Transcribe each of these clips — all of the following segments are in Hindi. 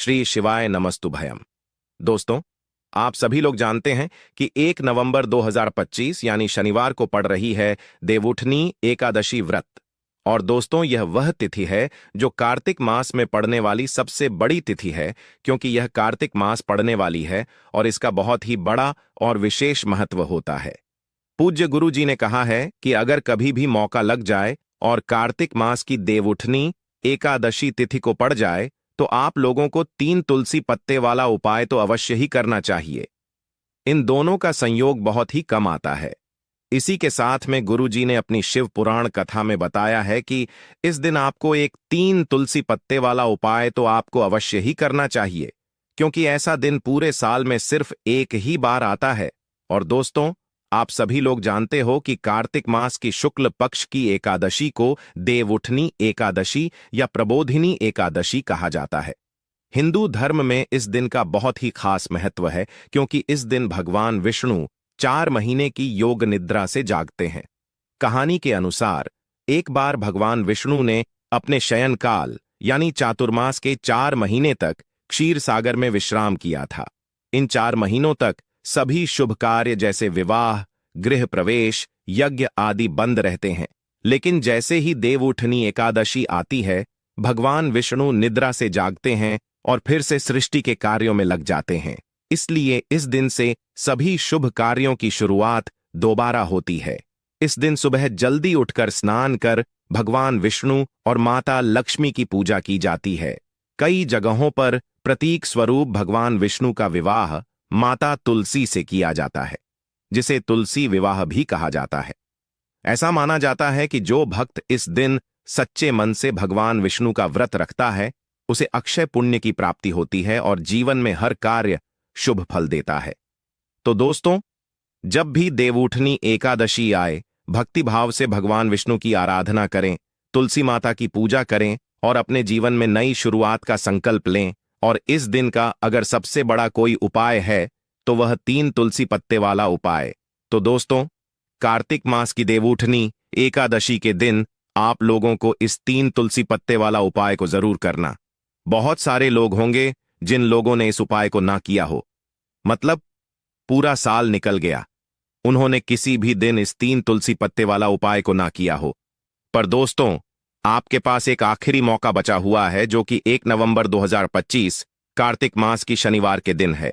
श्री शिवाय नमस्तुभयम। दोस्तों, आप सभी लोग जानते हैं कि 1 नवंबर 2025 यानी शनिवार को पड़ रही है देवउठनी एकादशी व्रत। और दोस्तों, यह वह तिथि है जो कार्तिक मास में पड़ने वाली सबसे बड़ी तिथि है, क्योंकि यह कार्तिक मास पड़ने वाली है और इसका बहुत ही बड़ा और विशेष महत्व होता है। पूज्य गुरु जी ने कहा है कि अगर कभी भी मौका लग जाए और कार्तिक मास की देवउठनी एकादशी तिथि को पड़ जाए तो आप लोगों को 3 तुलसी पत्ते वाला उपाय तो अवश्य ही करना चाहिए। इन दोनों का संयोग बहुत ही कम आता है। इसी के साथ में गुरु जी ने अपनी शिव पुराण कथा में बताया है कि इस दिन आपको एक 3 तुलसी पत्ते वाला उपाय तो आपको अवश्य ही करना चाहिए, क्योंकि ऐसा दिन पूरे साल में सिर्फ एक ही बार आता है। और दोस्तों, आप सभी लोग जानते हो कि कार्तिक मास की शुक्ल पक्ष की एकादशी को देवउठनी एकादशी या प्रबोधिनी एकादशी कहा जाता है। हिंदू धर्म में इस दिन का बहुत ही खास महत्व है, क्योंकि इस दिन भगवान विष्णु 4 महीने की योग निद्रा से जागते हैं। कहानी के अनुसार एक बार भगवान विष्णु ने अपने शयन काल यानी चातुर्मास के 4 महीने तक क्षीर सागर में विश्राम किया था। इन 4 महीनों तक सभी शुभ कार्य जैसे विवाह, गृह प्रवेश, यज्ञ आदि बंद रहते हैं। लेकिन जैसे ही देवउठनी एकादशी आती है, भगवान विष्णु निद्रा से जागते हैं और फिर से सृष्टि के कार्यों में लग जाते हैं। इसलिए इस दिन से सभी शुभ कार्यों की शुरुआत दोबारा होती है। इस दिन सुबह जल्दी उठकर स्नान कर भगवान विष्णु और माता लक्ष्मी की पूजा की जाती है। कई जगहों पर प्रतीक स्वरूप भगवान विष्णु का विवाह माता तुलसी से किया जाता है, जिसे तुलसी विवाह भी कहा जाता है। ऐसा माना जाता है कि जो भक्त इस दिन सच्चे मन से भगवान विष्णु का व्रत रखता है, उसे अक्षय पुण्य की प्राप्ति होती है और जीवन में हर कार्य शुभ फल देता है। तो दोस्तों, जब भी देवउठनी एकादशी आए, भक्ति भाव से भगवान विष्णु की आराधना करें, तुलसी माता की पूजा करें और अपने जीवन में नई शुरुआत का संकल्प लें। और इस दिन का अगर सबसे बड़ा कोई उपाय है तो वह 3 तुलसी पत्ते वाला उपाय। तो दोस्तों, कार्तिक मास की देवउठनी एकादशी के दिन आप लोगों को इस 3 तुलसी पत्ते वाला उपाय को जरूर करना। बहुत सारे लोग होंगे जिन लोगों ने इस उपाय को ना किया हो, मतलब पूरा साल निकल गया, उन्होंने किसी भी दिन इस 3 तुलसी पत्ते वाला उपाय को ना किया हो। पर दोस्तों, आपके पास एक आखिरी मौका बचा हुआ है, जो कि 1 नवंबर 2025 कार्तिक मास की शनिवार के दिन है।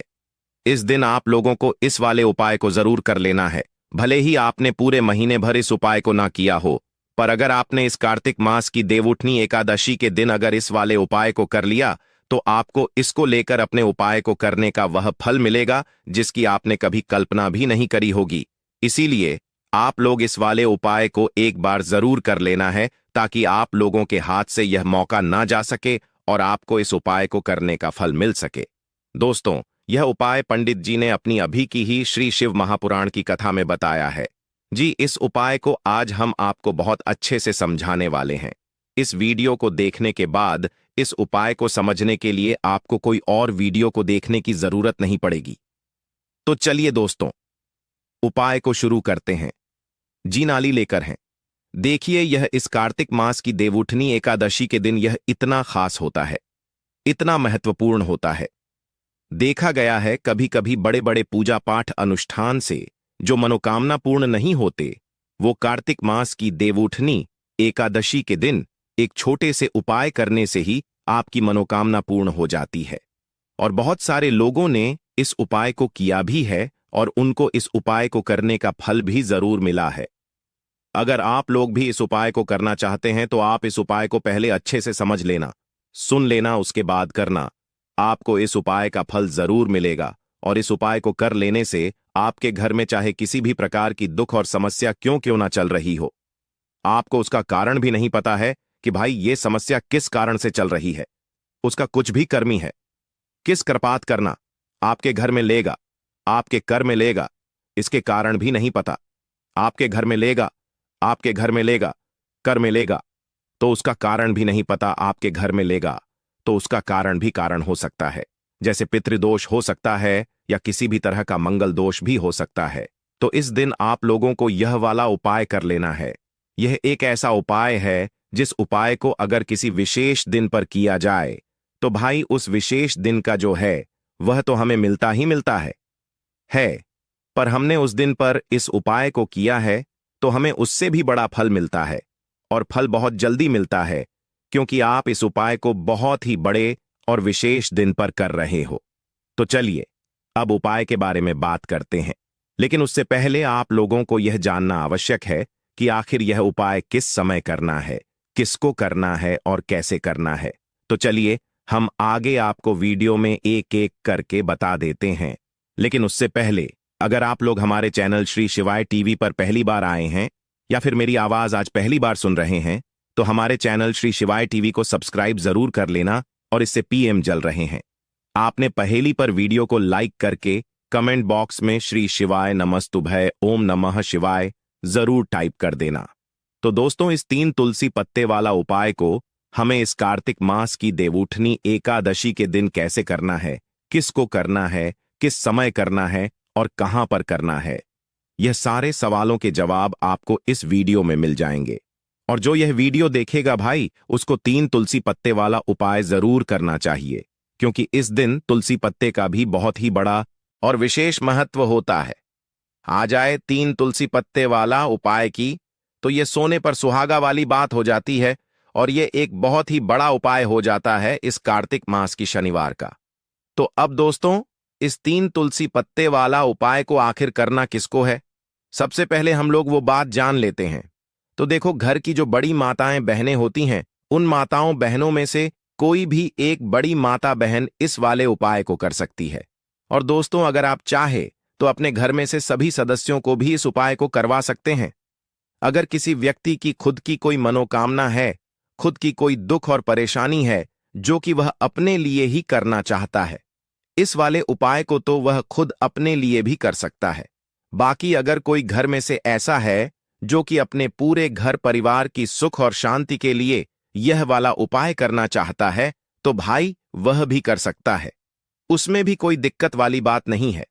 इस दिन आप लोगों को इस वाले उपाय को जरूर कर लेना है। भले ही आपने पूरे महीने भर इस उपाय को ना किया हो, पर अगर आपने इस कार्तिक मास की देवउठनी एकादशी के दिन अगर इस वाले उपाय को कर लिया, तो आपको इसको लेकर अपने उपाय को करने का वह फल मिलेगा जिसकी आपने कभी कल्पना भी नहीं करी होगी। इसीलिए आप लोग इस वाले उपाय को एक बार जरूर कर लेना है, ताकि आप लोगों के हाथ से यह मौका ना जा सके और आपको इस उपाय को करने का फल मिल सके। दोस्तों, यह उपाय पंडित जी ने अपनी अभी की ही श्री शिव महापुराण की कथा में बताया है। जी, इस उपाय को आज हम आपको बहुत अच्छे से समझाने वाले हैं। इस वीडियो को देखने के बाद इस उपाय को समझने के लिए आपको कोई और वीडियो को देखने की जरूरत नहीं पड़ेगी। तो चलिए दोस्तों, उपाय को शुरू करते हैं। जी, नाली लेकर हैं। देखिए, यह इस कार्तिक मास की देवउठनी एकादशी के दिन यह इतना खास होता है, इतना महत्वपूर्ण होता है। देखा गया है कभी कभी बड़े बड़े पूजा पाठ अनुष्ठान से जो मनोकामना पूर्ण नहीं होते, वो कार्तिक मास की देवउठनी एकादशी के दिन एक छोटे से उपाय करने से ही आपकी मनोकामना पूर्ण हो जाती है। और बहुत सारे लोगों ने इस उपाय को किया भी है और उनको इस उपाय को करने का फल भी जरूर मिला है। अगर आप लोग भी इस उपाय को करना चाहते हैं तो आप इस उपाय को पहले अच्छे से समझ लेना, सुन लेना, उसके बाद करना। आपको इस उपाय का फल जरूर मिलेगा और इस उपाय को कर लेने से आपके घर में चाहे किसी भी प्रकार की दुख और समस्या क्यों ना चल रही हो, आपको उसका कारण भी नहीं पता है कि भाई ये समस्या किस कारण से चल रही है, उसका कुछ भी कर्मी है, किस कृपात करना आपके घर में लेगा, आपके कर में लेगा, इसके कारण भी नहीं पता। आपके घर में लेगा, आपके घर में लेगा, कर में लेगा, तो उसका कारण भी नहीं पता। आपके घर में लेगा तो उसका कारण भी कारण हो सकता है, जैसे पितृदोष हो सकता है या किसी भी तरह का मंगल दोष भी हो सकता है। तो इस दिन आप लोगों को यह वाला उपाय कर लेना है। यह एक ऐसा उपाय है जिस उपाय को अगर किसी विशेष दिन पर किया जाए तो भाई उस विशेष दिन का जो है वह तो हमें मिलता ही मिलता है। पर हमने उस दिन पर इस उपाय को किया है तो हमें उससे भी बड़ा फल मिलता है, और फल बहुत जल्दी मिलता है, क्योंकि आप इस उपाय को बहुत ही बड़े और विशेष दिन पर कर रहे हो। तो चलिए अब उपाय के बारे में बात करते हैं, लेकिन उससे पहले आप लोगों को यह जानना आवश्यक है कि आखिर यह उपाय किस समय करना है, किसको करना है और कैसे करना है। तो चलिए हम आगे आपको वीडियो में एक एक करके बता देते हैं। लेकिन उससे पहले अगर आप लोग हमारे चैनल श्री शिवाय टीवी पर पहली बार आए हैं या फिर मेरी आवाज आज पहली बार सुन रहे हैं, तो हमारे चैनल श्री शिवाय टीवी को सब्सक्राइब जरूर कर लेना और इससे पीएम जल रहे हैं। आपने पहेली पर वीडियो को लाइक करके कमेंट बॉक्स में श्री शिवाय नमस्तुभय ओम नमः शिवाय जरूर टाइप कर देना। तो दोस्तों, इस 3 तुलसी पत्ते वाला उपाय को हमें इस कार्तिक मास की देवउठनी एकादशी के दिन कैसे करना है, किसको करना है, किस समय करना है और कहां पर करना है, यह सारे सवालों के जवाब आपको इस वीडियो में मिल जाएंगे। और जो यह वीडियो देखेगा भाई, उसको 3 तुलसी पत्ते वाला उपाय जरूर करना चाहिए, क्योंकि इस दिन तुलसी पत्ते का भी बहुत ही बड़ा और विशेष महत्व होता है। आ जाए 3 तुलसी पत्ते वाला उपाय की, तो यह सोने पर सुहागा वाली बात हो जाती है और यह एक बहुत ही बड़ा उपाय हो जाता है इस कार्तिक मास की शनिवार का। तो अब दोस्तों, इस 3 तुलसी पत्ते वाला उपाय को आखिर करना किसको है, सबसे पहले हम लोग वो बात जान लेते हैं। तो देखो, घर की जो बड़ी माताएं बहनें होती हैं, उन माताओं बहनों में से कोई भी एक बड़ी माता बहन इस वाले उपाय को कर सकती है। और दोस्तों, अगर आप चाहे तो अपने घर में से सभी सदस्यों को भी इस उपाय को करवा सकते हैं। अगर किसी व्यक्ति की खुद की कोई मनोकामना है, खुद की कोई दुख और परेशानी है जो कि वह अपने लिए ही करना चाहता है, इस वाले उपाय को तो वह खुद अपने लिए भी कर सकता है। बाकी अगर कोई घर में से ऐसा है जो कि अपने पूरे घर परिवार की सुख और शांति के लिए यह वाला उपाय करना चाहता है, तो भाई वह भी कर सकता है। उसमें भी कोई दिक्कत वाली बात नहीं है।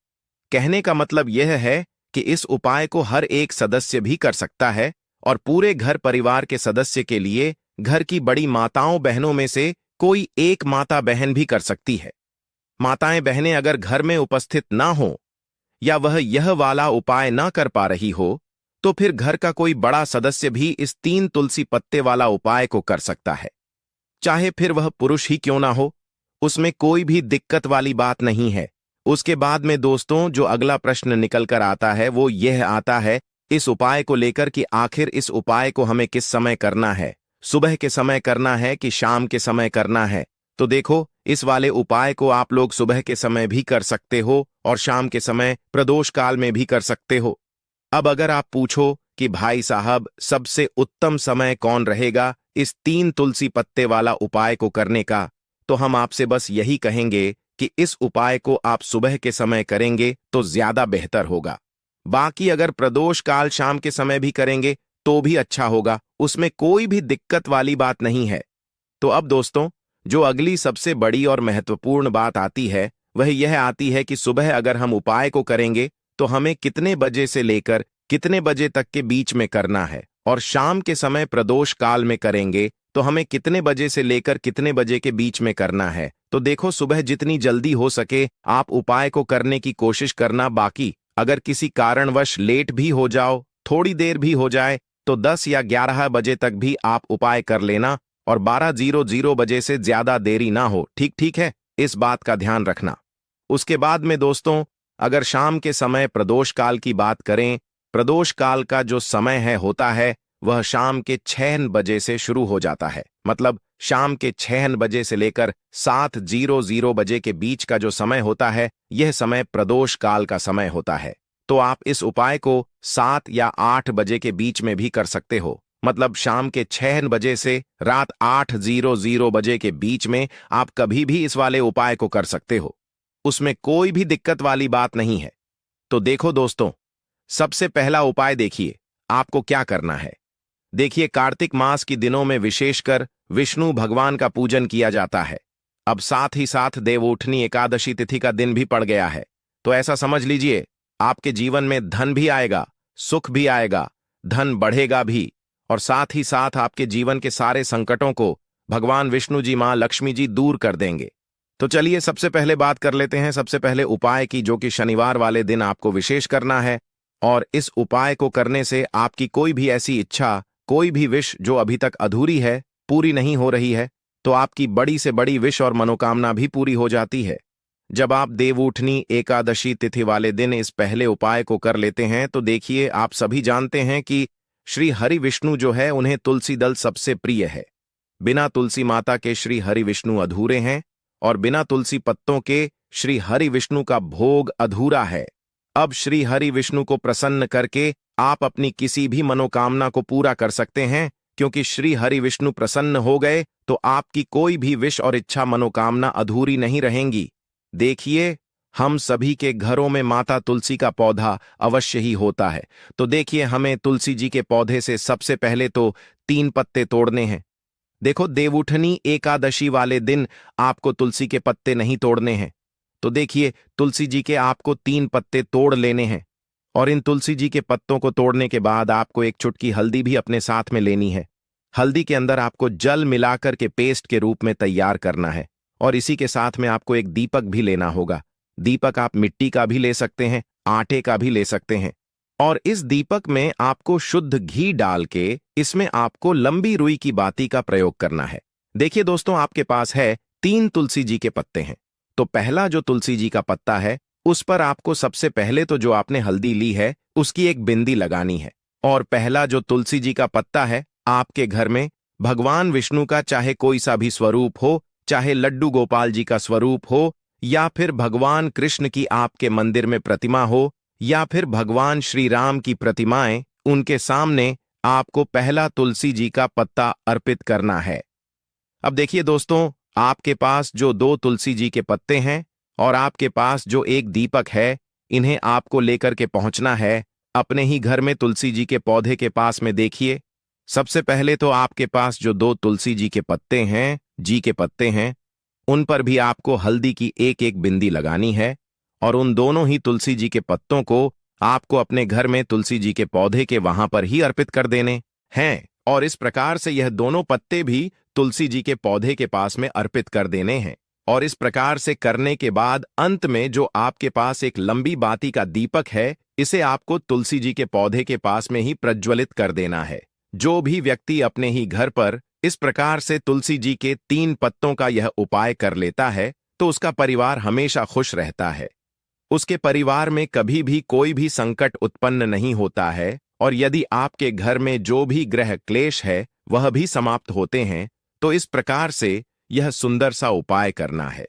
कहने का मतलब यह है कि इस उपाय को हर एक सदस्य भी कर सकता है, और पूरे घर परिवार के सदस्य के लिए घर की बड़ी माताओं बहनों में से कोई एक माता बहन भी कर सकती है। माताएं बहनें अगर घर में उपस्थित ना हो या वह यह वाला उपाय ना कर पा रही हो, तो फिर घर का कोई बड़ा सदस्य भी इस 3 तुलसी पत्ते वाला उपाय को कर सकता है। चाहे फिर वह पुरुष ही क्यों ना हो, उसमें कोई भी दिक्कत वाली बात नहीं है। उसके बाद में दोस्तों, जो अगला प्रश्न निकल कर आता है वो यह आता है इस उपाय को लेकर कि आखिर इस उपाय को हमें किस समय करना है, सुबह के समय करना है कि शाम के समय करना है। तो देखो, इस वाले उपाय को आप लोग सुबह के समय भी कर सकते हो और शाम के समय प्रदोष काल में भी कर सकते हो। अब अगर आप पूछो कि भाई साहब सबसे उत्तम समय कौन रहेगा इस 3 तुलसी पत्ते वाला उपाय को करने का, तो हम आपसे बस यही कहेंगे कि इस उपाय को आप सुबह के समय करेंगे तो ज्यादा बेहतर होगा। बाकी अगर प्रदोष काल शाम के समय भी करेंगे तो भी अच्छा होगा, उसमें कोई भी दिक्कत वाली बात नहीं है। तो अब दोस्तों, जो अगली सबसे बड़ी और महत्वपूर्ण बात आती है वह यह आती है कि सुबह अगर हम उपाय को करेंगे तो हमें कितने बजे से लेकर कितने बजे तक के बीच में करना है, और शाम के समय प्रदोष काल में करेंगे तो हमें कितने बजे से लेकर कितने बजे के बीच में करना है। तो देखो, सुबह जितनी जल्दी हो सके आप उपाय को करने की कोशिश करना। बाकी अगर किसी कारणवश लेट भी हो जाओ, थोड़ी देर भी हो जाए, तो 10 या 11 बजे तक भी आप उपाय कर लेना, और 12:00 बजे से ज्यादा देरी ना हो। ठीक है, इस बात का ध्यान रखना। उसके बाद में दोस्तों, अगर शाम के समय प्रदोष काल की बात करें, प्रदोष काल का जो समय होता है वह शाम के 6 बजे से शुरू हो जाता है। मतलब शाम के 6 बजे से लेकर 7:00 बजे के बीच का जो समय होता है, यह समय प्रदोष काल का समय होता है। तो आप इस उपाय को 7 या 8 बजे के बीच में भी कर सकते हो। मतलब शाम के 6 बजे से रात 8:00 बजे के बीच में आप कभी भी इस वाले उपाय को कर सकते हो, उसमें कोई भी दिक्कत वाली बात नहीं है। तो देखो दोस्तों, सबसे पहला उपाय देखिए आपको क्या करना है। देखिए, कार्तिक मास की दिनों में विशेषकर विष्णु भगवान का पूजन किया जाता है। अब साथ ही साथ देवउठनी एकादशी तिथि का दिन भी पड़ गया है, तो ऐसा समझ लीजिए आपके जीवन में धन भी आएगा, सुख भी आएगा, धन बढ़ेगा भी, और साथ ही साथ आपके जीवन के सारे संकटों को भगवान विष्णु जी, मां लक्ष्मी जी दूर कर देंगे। तो चलिए सबसे पहले बात कर लेते हैं सबसे पहले उपाय की, जो कि शनिवार वाले दिन आपको विशेष करना है। और इस उपाय को करने से आपकी कोई भी ऐसी इच्छा, कोई भी विश जो अभी तक अधूरी है, पूरी नहीं हो रही है, तो आपकी बड़ी से बड़ी विश और मनोकामना भी पूरी हो जाती है। जब आप देवउठनी एकादशी तिथि वाले दिन इस पहले उपाय को कर लेते हैं तो देखिए, आप सभी जानते हैं कि श्री हरि विष्णु जो है, उन्हें तुलसी दल सबसे प्रिय है। बिना तुलसी माता के श्री हरि विष्णु अधूरे हैं और बिना तुलसी पत्तों के श्री हरि विष्णु का भोग अधूरा है। अब श्री हरि विष्णु को प्रसन्न करके आप अपनी किसी भी मनोकामना को पूरा कर सकते हैं, क्योंकि श्री हरि विष्णु प्रसन्न हो गए तो आपकी कोई भी विश और इच्छा मनोकामना अधूरी नहीं रहेंगी। देखिए, हम सभी के घरों में माता तुलसी का पौधा अवश्य ही होता है। तो देखिए, हमें तुलसी जी के पौधे से सबसे पहले तो 3 पत्ते तोड़ने हैं। देखो, देवउठनी एकादशी वाले दिन आपको तुलसी के पत्ते नहीं तोड़ने हैं। तो देखिए, तुलसी जी के आपको 3 पत्ते तोड़ लेने हैं। और इन तुलसी जी के पत्तों को तोड़ने के बाद आपको एक चुटकी हल्दी भी अपने साथ में लेनी है। हल्दी के अंदर आपको जल मिलाकर के पेस्ट के रूप में तैयार करना है। और इसी के साथ में आपको एक दीपक भी लेना होगा। दीपक आप मिट्टी का भी ले सकते हैं, आटे का भी ले सकते हैं। और इस दीपक में आपको शुद्ध घी डाल के इसमें आपको लंबी रुई की बाती का प्रयोग करना है। देखिए दोस्तों, आपके पास है 3 तुलसी जी के पत्ते हैं। तो पहला जो तुलसी जी का पत्ता है, उस पर आपको सबसे पहले तो जो आपने हल्दी ली है उसकी एक बिंदी लगानी है। और पहला जो तुलसी जी का पत्ता है, आपके घर में भगवान विष्णु का चाहे कोई सा भी स्वरूप हो, चाहे लड्डू गोपाल जी का स्वरूप हो, या फिर भगवान कृष्ण की आपके मंदिर में प्रतिमा हो, या फिर भगवान श्री राम की प्रतिमाएं, उनके सामने आपको पहला तुलसी जी का पत्ता अर्पित करना है। अब देखिए दोस्तों, आपके पास जो 2 तुलसी जी के पत्ते हैं और आपके पास जो एक दीपक है, इन्हें आपको लेकर के पहुंचना है अपने ही घर में तुलसी जी के पौधे के पास में। देखिए, सबसे पहले तो आपके पास जो 2 तुलसी जी के पत्ते हैं, उन पर भी आपको हल्दी की एक एक बिंदी लगानी है। और उन दोनों ही तुलसी जी के पत्तों को आपको अपने घर में तुलसी जी के पौधे के वहां पर ही अर्पित कर देने हैं। और इस प्रकार से यह दोनों पत्ते भी तुलसी जी के पौधे के पास में अर्पित कर देने हैं। और इस प्रकार से करने के बाद अंत में जो आपके पास एक लंबी बाती का दीपक है, इसे आपको तुलसी जी के पौधे के पास में ही प्रज्वलित कर देना है। जो भी व्यक्ति अपने ही घर पर इस प्रकार से तुलसी जी के 3 पत्तों का यह उपाय कर लेता है, तो उसका परिवार हमेशा खुश रहता है। उसके परिवार में कभी भी कोई भी संकट उत्पन्न नहीं होता है। और यदि आपके घर में जो भी ग्रह क्लेश है, वह भी समाप्त होते हैं। तो इस प्रकार से यह सुंदर सा उपाय करना है।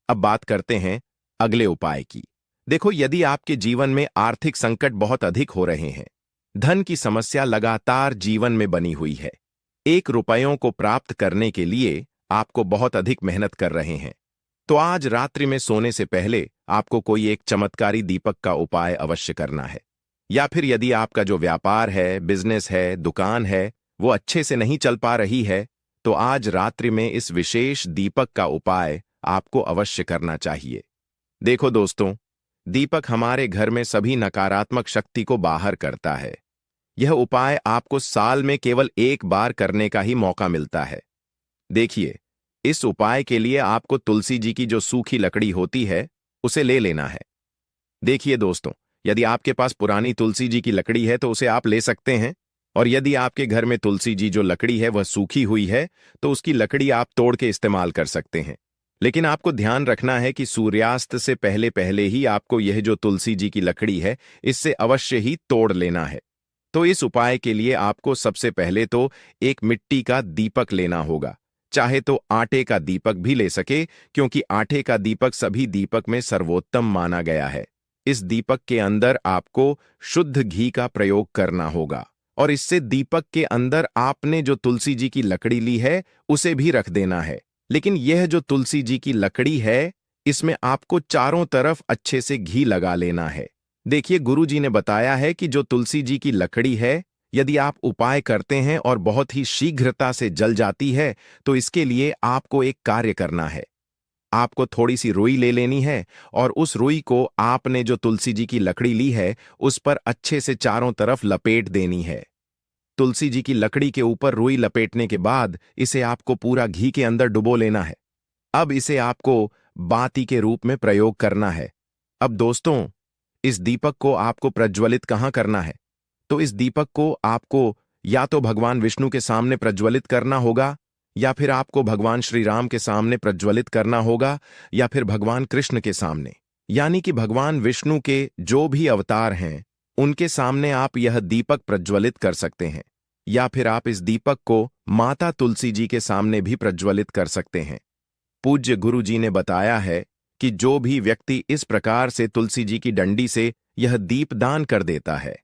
अब बात करते हैं अगले उपाय की। देखो, यदि आपके जीवन में आर्थिक संकट बहुत अधिक हो रहे हैं, धन की समस्या लगातार जीवन में बनी हुई है, 1 रुपयों को प्राप्त करने के लिए आपको बहुत अधिक मेहनत कर रहे हैं, तो आज रात्रि में सोने से पहले आपको कोई एक चमत्कारी दीपक का उपाय अवश्य करना है। या फिर यदि आपका जो व्यापार है, बिजनेस है, दुकान है, वो अच्छे से नहीं चल पा रही है, तो आज रात्रि में इस विशेष दीपक का उपाय आपको अवश्य करना चाहिए। देखो दोस्तों, दीपक हमारे घर में सभी नकारात्मक शक्ति को बाहर करता है। यह उपाय आपको साल में केवल 1 बार करने का ही मौका मिलता है। देखिए, इस उपाय के लिए आपको तुलसी जी की जो सूखी लकड़ी होती है, उसे ले लेना है। देखिए दोस्तों, यदि आपके पास पुरानी तुलसी जी की लकड़ी है तो उसे आप ले सकते हैं। और यदि आपके घर में तुलसी जी जो लकड़ी है वह सूखी हुई है, तो उसकी लकड़ी आप तोड़ के इस्तेमाल कर सकते हैं। लेकिन आपको ध्यान रखना है कि सूर्यास्त से पहले पहले ही आपको यह जो तुलसी जी की लकड़ी है, इससे अवश्य ही तोड़ लेना है। तो इस उपाय के लिए आपको सबसे पहले तो एक मिट्टी का दीपक लेना होगा। चाहे तो आटे का दीपक भी ले सके, क्योंकि आटे का दीपक सभी दीपक में सर्वोत्तम माना गया है। इस दीपक के अंदर आपको शुद्ध घी का प्रयोग करना होगा। और इससे दीपक के अंदर आपने जो तुलसी जी की लकड़ी ली है, उसे भी रख देना है। लेकिन यह जो तुलसी जी की लकड़ी है, इसमें आपको चारों तरफ अच्छे से घी लगा लेना है। देखिए, गुरु जी ने बताया है कि जो तुलसी जी की लकड़ी है, यदि आप उपाय करते हैं और बहुत ही शीघ्रता से जल जाती है, तो इसके लिए आपको एक कार्य करना है। आपको थोड़ी सी रुई ले लेनी है और उस रुई को आपने जो तुलसी जी की लकड़ी ली है, उस पर अच्छे से चारों तरफ लपेट देनी है। तुलसी जी की लकड़ी के ऊपर रुई लपेटने के बाद इसे आपको पूरा घी के अंदर डुबो लेना है। अब इसे आपको बाती के रूप में प्रयोग करना है। अब दोस्तों, इस दीपक को आपको प्रज्वलित कहाँ करना है? तो इस दीपक को आपको या तो भगवान विष्णु के सामने प्रज्वलित करना होगा, या फिर आपको भगवान श्री राम के सामने प्रज्वलित करना होगा, या फिर भगवान कृष्ण के सामने, यानी कि भगवान विष्णु के जो भी अवतार हैं उनके सामने आप यह दीपक प्रज्वलित कर सकते हैं। या फिर आप इस दीपक को माता तुलसी जी के सामने भी प्रज्वलित कर सकते हैं। पूज्य गुरु जी ने बताया है कि जो भी व्यक्ति इस प्रकार से तुलसी जी की डंडी से यह दीप दान कर देता है,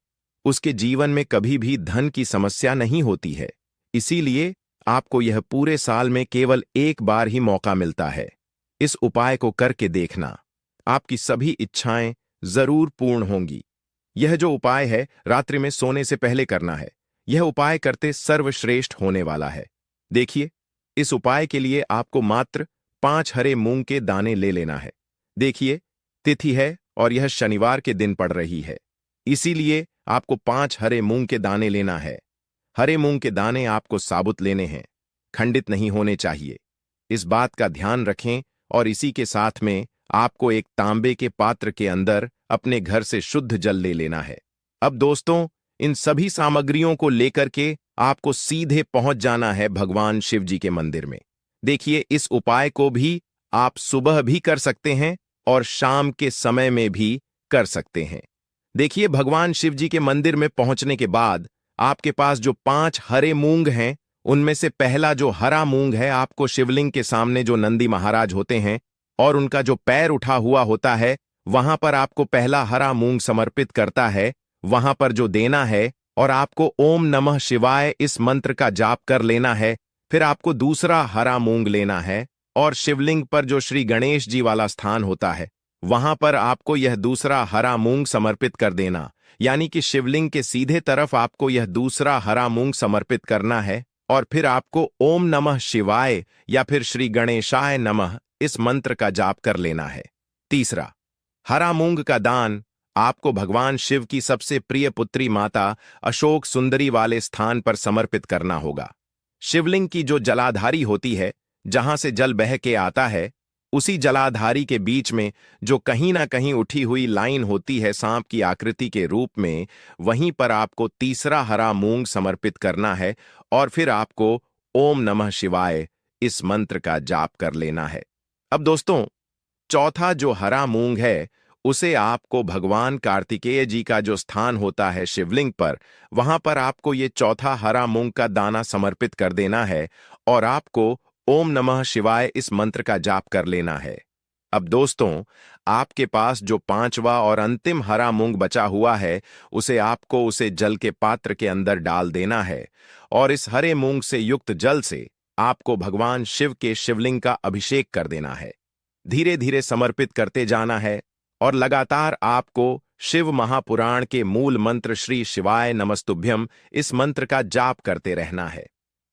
उसके जीवन में कभी भी धन की समस्या नहीं होती है। इसीलिए आपको यह पूरे साल में केवल एक बार ही मौका मिलता है। इस उपाय को करके देखना, आपकी सभी इच्छाएं जरूर पूर्ण होंगी। यह जो उपाय है रात्रि में सोने से पहले करना है। यह उपाय करते सर्वश्रेष्ठ होने वाला है। देखिए, इस उपाय के लिए आपको मात्र 5 हरे मूंग के दाने ले लेना है। देखिए, तिथि है और यह शनिवार के दिन पड़ रही है, इसीलिए आपको 5 हरे मूंग के दाने लेना है। हरे मूंग के दाने आपको साबुत लेने हैं, खंडित नहीं होने चाहिए। इस बात का ध्यान रखें। और इसी के साथ में आपको एक तांबे के पात्र के अंदर अपने घर से शुद्ध जल ले लेना है। अब दोस्तों, इन सभी सामग्रियों को लेकर के आपको सीधे पहुंच जाना है भगवान शिव जी के मंदिर में। देखिए, इस उपाय को भी आप सुबह भी कर सकते हैं और शाम के समय में भी कर सकते हैं। देखिए, भगवान शिव जी के मंदिर में पहुंचने के बाद आपके पास जो 5 हरे मूंग हैं, उनमें से पहला जो हरा मूंग है, आपको शिवलिंग के सामने जो नंदी महाराज होते हैं और उनका जो पैर उठा हुआ होता है, वहां पर आपको पहला हरा मूंग समर्पित करता है, वहां पर जो देना है। और आपको ओम नमः शिवाय इस मंत्र का जाप कर लेना है। फिर आपको दूसरा हरा मूंग लेना है और शिवलिंग पर जो श्री गणेश जी वाला स्थान होता है, वहां पर आपको यह दूसरा हरा मूंग समर्पित कर देना। यानी कि शिवलिंग के सीधे तरफ आपको यह दूसरा हरा मूंग समर्पित करना है। और फिर आपको ओम नमः शिवाय या फिर श्री गणेशाय नमः इस मंत्र का जाप कर लेना है। तीसरा, हरा मूंग का दान आपको भगवान शिव की सबसे प्रिय पुत्री माता अशोक सुंदरी वाले स्थान पर समर्पित करना होगा। शिवलिंग की जो जलाधारी होती है, जहां से जल बह के आता है, उसी जलाधारी के बीच में जो कहीं ना कहीं उठी हुई लाइन होती है सांप की आकृति के रूप में, वहीं पर आपको तीसरा हरा मूंग समर्पित करना है। और फिर आपको ओम नमः शिवाय इस मंत्र का जाप कर लेना है। अब दोस्तों, चौथा जो हरा मूंग है, उसे आपको भगवान कार्तिकेय जी का जो स्थान होता है शिवलिंग पर, वहां पर आपको ये चौथा हरा मूंग का दाना समर्पित कर देना है और आपको ओम नमः शिवाय इस मंत्र का जाप कर लेना है। अब दोस्तों, आपके पास जो 5वां और अंतिम हरा मूंग बचा हुआ है, उसे जल के पात्र के अंदर डाल देना है और इस हरे मूंग से युक्त जल से आपको भगवान शिव के शिवलिंग का अभिषेक कर देना है। धीरे धीरे समर्पित करते जाना है और लगातार आपको शिव महापुराण के मूल मंत्र श्री शिवाय नमस्तुभ्यम इस मंत्र का जाप करते रहना है।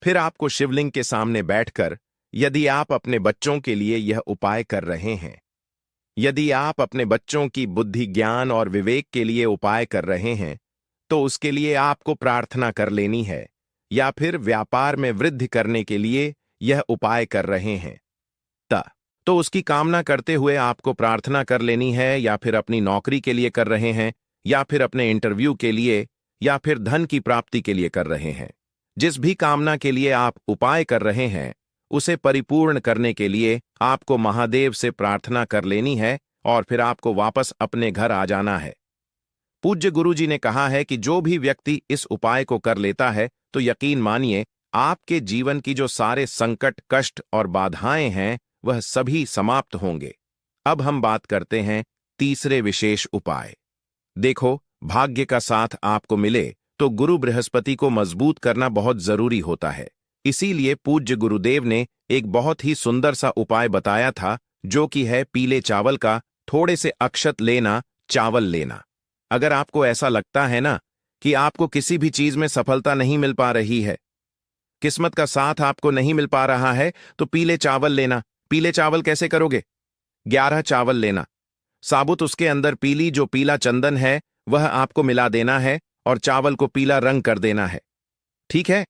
फिर आपको शिवलिंग के सामने बैठकर, यदि आप अपने बच्चों के लिए यह उपाय कर रहे हैं, यदि आप अपने बच्चों की बुद्धि, ज्ञान और विवेक के लिए उपाय कर रहे हैं, तो उसके लिए आपको प्रार्थना कर लेनी है। या फिर व्यापार में वृद्धि करने के लिए यह उपाय कर रहे हैं तो उसकी कामना करते हुए आपको प्रार्थना कर लेनी है। या फिर अपनी नौकरी के लिए कर रहे हैं, या फिर अपने इंटरव्यू के लिए, या फिर धन की प्राप्ति के लिए कर रहे हैं। जिस भी कामना के लिए आप उपाय कर रहे हैं, उसे परिपूर्ण करने के लिए आपको महादेव से प्रार्थना कर लेनी है और फिर आपको वापस अपने घर आ जाना है। पूज्य गुरु जी ने कहा है कि जो भी व्यक्ति इस उपाय को कर लेता है, तो यकीन मानिए आपके जीवन की जो सारे संकट, कष्ट और बाधाएं हैं, वह सभी समाप्त होंगे। अब हम बात करते हैं तीसरे विशेष उपाय। देखो, भाग्य का साथ आपको मिले तो गुरु बृहस्पति को मजबूत करना बहुत जरूरी होता है। इसीलिए पूज्य गुरुदेव ने एक बहुत ही सुंदर सा उपाय बताया था, जो कि है पीले चावल का थोड़े से अक्षत लेना, चावल लेना। अगर आपको ऐसा लगता है ना कि आपको किसी भी चीज में सफलता नहीं मिल पा रही है, किस्मत का साथ आपको नहीं मिल पा रहा है, तो पीले चावल लेना। पीले चावल कैसे करोगे? 11 चावल लेना, साबुत उसके अंदर पीली जो पीला चंदन है वह आपको मिला देना है और चावल को पीला रंग कर देना है। ठीक है।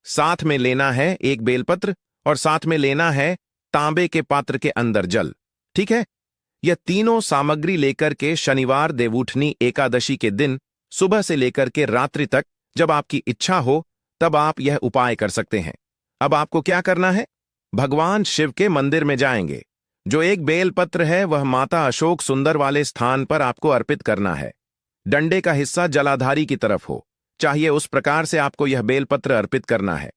साथ में लेना है एक बेलपत्र और साथ में लेना है तांबे के पात्र के अंदर जल। ठीक है। यह तीनों सामग्री लेकर के शनिवार देवउठनी एकादशी के दिन सुबह से लेकर के रात्रि तक, जब आपकी इच्छा हो तब आप यह उपाय कर सकते हैं। अब आपको क्या करना है? भगवान शिव के मंदिर में जाएंगे। जो एक बेलपत्र है वह माता अशोक सुंदर वाले स्थान पर आपको अर्पित करना है। डंडे का हिस्सा जलाधारी की तरफ हो, चाहिए उस प्रकार से आपको यह बेलपत्र अर्पित करना है।